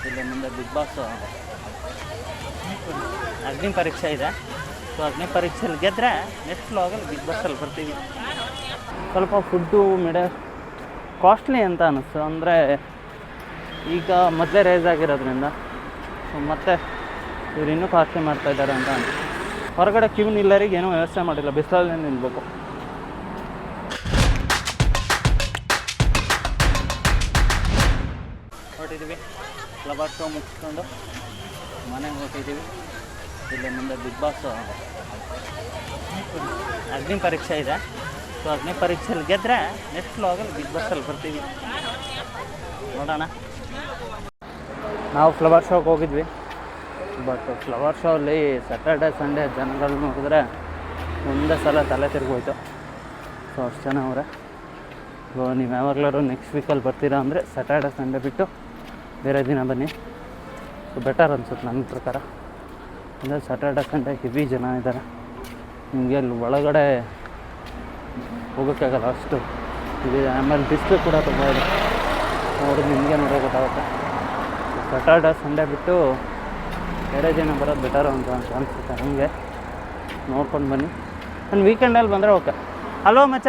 ಇಲ್ಲಿ ಮುಂದೆ big boss ಅಗ್ನಿ ಪರೀಕ್ಷೆ ಇದೆ. ಸೊ ಅಗ್ನಿ ಪರೀಕ್ಷೆಯಲ್ಲಿ ಗೆದ್ದರೆ ನೆಕ್ಸ್ಟ್ ವ್ಲಾಗಲ್ಲಿ ಬಿಗ್ ಬಾಸಲ್ಲಿ ಬರ್ತೀವಿ. ಸ್ವಲ್ಪ ಫುಡ್ಡು ಕಾಸ್ಟ್ಲಿ ಅಂತ ಅನ್ನಿಸ್ತು. ಅಂದರೆ ಈಗ ಮೊದಲೇ ರೈಸ್ ಆಗಿರೋದ್ರಿಂದ ಮತ್ತೆ ಇವ್ರು ಇನ್ನೂ ಕಾಸ್ಟ್ಲಿ ಮಾಡ್ತಾಯಿದ್ದಾರೆ ಅಂತ ಅನಿಸ್ತು. ಹೊರಗಡೆ ಕ್ಯೂ ನಿಲ್ಲರಿಗೆ ಏನೂ ವ್ಯವಸ್ಥೆ ಮಾಡಿಲ್ಲ, ಬಿಸಿಲಲ್ಲೇ ನಿಲ್ಲಬೇಕು. ಹೊರಟಿದ್ದೀವಿ, ಫ್ಲವರ್ ಶೋ ಮುಗಿಸ್ಕೊಂಡು ಮನೆಗೆ ಹೊರಟಿದ್ದೀವಿ. ಇಲ್ಲಿ ಮುಂದೆ ಬಿಗ್ ಬಾಸ್ ಅಗ್ನಿ ಪರೀಕ್ಷೆ ಇದೆ. ಸೊ ಅಗ್ನಿ ಪರೀಕ್ಷೆಯಲ್ಲಿ ಗೆದ್ದರೆ ನೆಕ್ಸ್ಟ್ ವ್ಲಾಗಲ್ಲಿ ಬಿಗ್ ಬಾಸಲ್ಲಿ ಬರ್ತೀವಿ. ನೋಡೋಣ. ನಾವು ಫ್ಲವರ್ ಶೋಗೆ ಹೋಗಿದ್ವಿ. ಬಟ್ ಫ್ಲವರ್ ಶೋ ಅಲ್ಲಿ ಸ್ಯಾಟರ್ಡೆ ಸಂಡೇ ಜನಗಳು ನೋಡಿದ್ರೆ ಒಂದೇ ಸಲ ತಲೆ ತಿರುಗೋಯ್ತು. ಸೊ ಅಷ್ಟು ಜನ ಅವರೇ. ಸೊ ನೀವು ಯಾವಾಗಲಾದ್ರು ನೆಕ್ಸ್ಟ್ ವೀಕಲ್ಲಿ ಬರ್ತೀರಾ ಅಂದರೆ ಸ್ಯಾಟರ್ಡೆ ಸಂಡೇ ಬಿಟ್ಟು ಬೇರೆ ದಿನ ಬನ್ನಿ. ಸೊ ಬೆಟರ್ ಅನ್ಸುತ್ತೆ ನನ್ನ ಪ್ರಕಾರ. ಅಂದರೆ ಸ್ಯಾಟರ್ಡೆ ಸಂಡೇ ಹೆವಿ ಜನ ಇದ್ದಾರೆ. ನಿಮಗೆ ಅಲ್ಲಿ ಒಳಗಡೆ ಹೋಗೋಕ್ಕಾಗಲ್ಲ, ಅಷ್ಟು ಇದೆ. ಆಮೇಲೆ ಬಿಸಿಲು ಕೂಡ ತುಂಬ ಇದೆ. ನೋಡಿ ನಿಮಗೆ ನೋಡೋ ಗೊತ್ತಾಗುತ್ತೆ. ಸ್ಯಾಟರ್ಡೆ ಸಂಡೇ ಬಿಟ್ಟು ಬೇರೆ ದಿನ ಬರೋದು ಬೆಟರು ಅಂತ ಅನಿಸುತ್ತೆ ನನಗೆ. ನೋಡ್ಕೊಂಡು ಬನ್ನಿ. ನಾನು ವೀಕೆಂಡಲ್ಲಿ ಬಂದರೆ ಓಕೆ. ಹಲೋ ಮಚ್ಚ,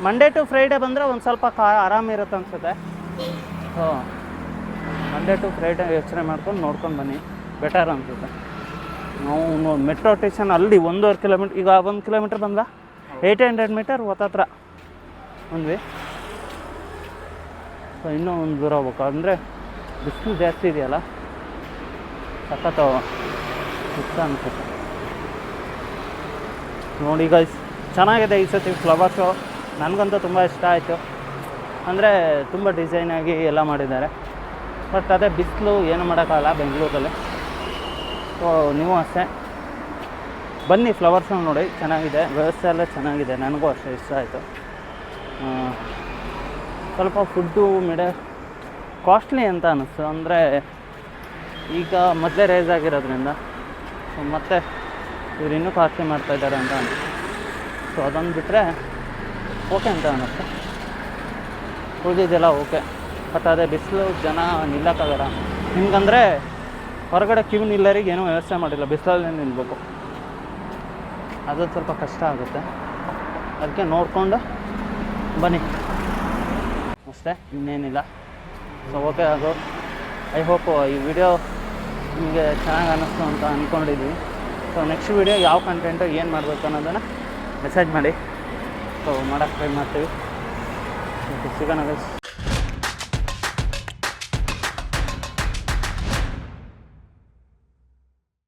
ಮಂಡೇ ಟು ಫ್ರೈಡೇ ಬಂದರೆ ಒಂದು ಸ್ವಲ್ಪ ಆರಾಮಿರುತ್ತೆ ಅನಿಸುತ್ತೆ. ಸೊ ಮಂಡೇ ಟು ಫ್ರೈಡೇ ಯೋಚನೆ ಮಾಡ್ಕೊಂಡು ನೋಡ್ಕೊಂಡು ಬನ್ನಿ, ಬೆಟರ್ ಅನಿಸುತ್ತೆ. ನಾವು ಮೆಟ್ರೋ ಸ್ಟೇಷನ್ ಅಲ್ಲಿ 1.5 ಕಿಲೋಮೀಟ್ರ್, ಈಗ 1 ಕಿಲೋಮೀಟ್ರ್ ಬಂದ 800 ಮೀಟರ್ ಹೊತ್ತತ್ರ ಬಂದ್ವಿ. ಸೊ ಇನ್ನೂ ಒಂದು ದೂರ ಹೋಗ್ಬೇಕು. ಅಂದರೆ ಬಿಸಿಲು ಜಾಸ್ತಿ ಇದೆಯಲ್ಲ, ಸಖತ್ತು ಇಷ್ಟ ಅನಿಸುತ್ತೆ. ನೋಡಿ ಗೈಸ್, ಚೆನ್ನಾಗಿದೆ ಈ ಸತಿ ಫ್ಲವರ್ ಶೋ. ನನಗಂತೂ ತುಂಬ ಇಷ್ಟ ಆಯಿತು. ಅಂದರೆ ತುಂಬ ಡಿಸೈನಾಗಿ ಎಲ್ಲ ಮಾಡಿದ್ದಾರೆ. ಬಟ್ ಅದೇ ಬಿಸಿಲು ಏನು ಮಾಡೋಕ್ಕಾಗಲ್ಲ ಬೆಂಗಳೂರಲ್ಲಿ. ಸೊ ನೀವು ಅಷ್ಟೇ ಬನ್ನಿ, ಫ್ಲವರ್ ಶೋ ನೋಡಿ, ಚೆನ್ನಾಗಿದೆ. ವ್ಯವಸ್ಥೆ ಎಲ್ಲ ಚೆನ್ನಾಗಿದೆ. ನನಗೂ ಅಷ್ಟೇ ಇಷ್ಟ ಆಯಿತು. ಸ್ವಲ್ಪ ಫುಡ್ಡು ಕಾಸ್ಟ್ಲಿ ಅಂತ ಅನ್ನಿಸ್ತು. ಅಂದರೆ ಈಗ ಮೊದಲೇ ರೈಸ್ ಆಗಿರೋದ್ರಿಂದ ಮತ್ತೆ ಇವ್ರು ಇನ್ನೂ ಕಾಸ್ಟ್ಲಿ ಮಾಡ್ತಾಯಿದ್ದಾರೆ ಅಂತ ಅನ್ನಿಸ್ತು. ಸೊ ಅದೊಂದು ಬಿಟ್ಟರೆ ಓಕೆ ಅಂತ ಅನ್ನಿಸ್ತು. ಉಳಿದಿದ್ದೆಲ್ಲ ಓಕೆ. ಬಟ್ ಅದೇ ಬಿಸಿಲು, ಜನ ನಿಲ್ಲಕ್ಕಾಗಲ್ಲ. ಹಿಂಗಂದರೆ ಹೊರಗಡೆ ಕ್ಯೂ ನಿಲ್ಲರಿಗೆ ಏನೂ ವ್ಯವಸ್ಥೆ ಮಾಡಿಲ್ಲ, ಬಿಸಿಲಲ್ಲೇ ನಿಲ್ಲಬೇಕು. ಅದೊಂದು ಸ್ವಲ್ಪ ಕಷ್ಟ ಆಗುತ್ತೆ. ಅದಕ್ಕೆ ನೋಡಿಕೊಂಡು ಬನ್ನಿ ಅಷ್ಟೇ, ಇನ್ನೇನಿಲ್ಲ. ಸೊ ಓಕೆ, ಅದು ಐ ಹೋಪ್ ಈ ವಿಡಿಯೋ ನಿಮಗೆ ಚೆನ್ನಾಗಿ ಅನ್ನಿಸ್ತು ಅಂತ ಅಂದ್ಕೊಂಡಿದ್ವಿ. ಸೊ ನೆಕ್ಸ್ಟ್ ವಿಡಿಯೋ ಯಾವ ಕಂಟೆಂಟು ಏನು ಮಾಡಬೇಕು ಅನ್ನೋದನ್ನು ಮೆಸೇಜ್ ಮಾಡಿ. ಸೊ ಮಾಡೋಕ್ಕೆ ಟ್ರೈ ಮಾಡ್ತೀವಿ. ಸಿಗೋಣ ಗೈಸ್.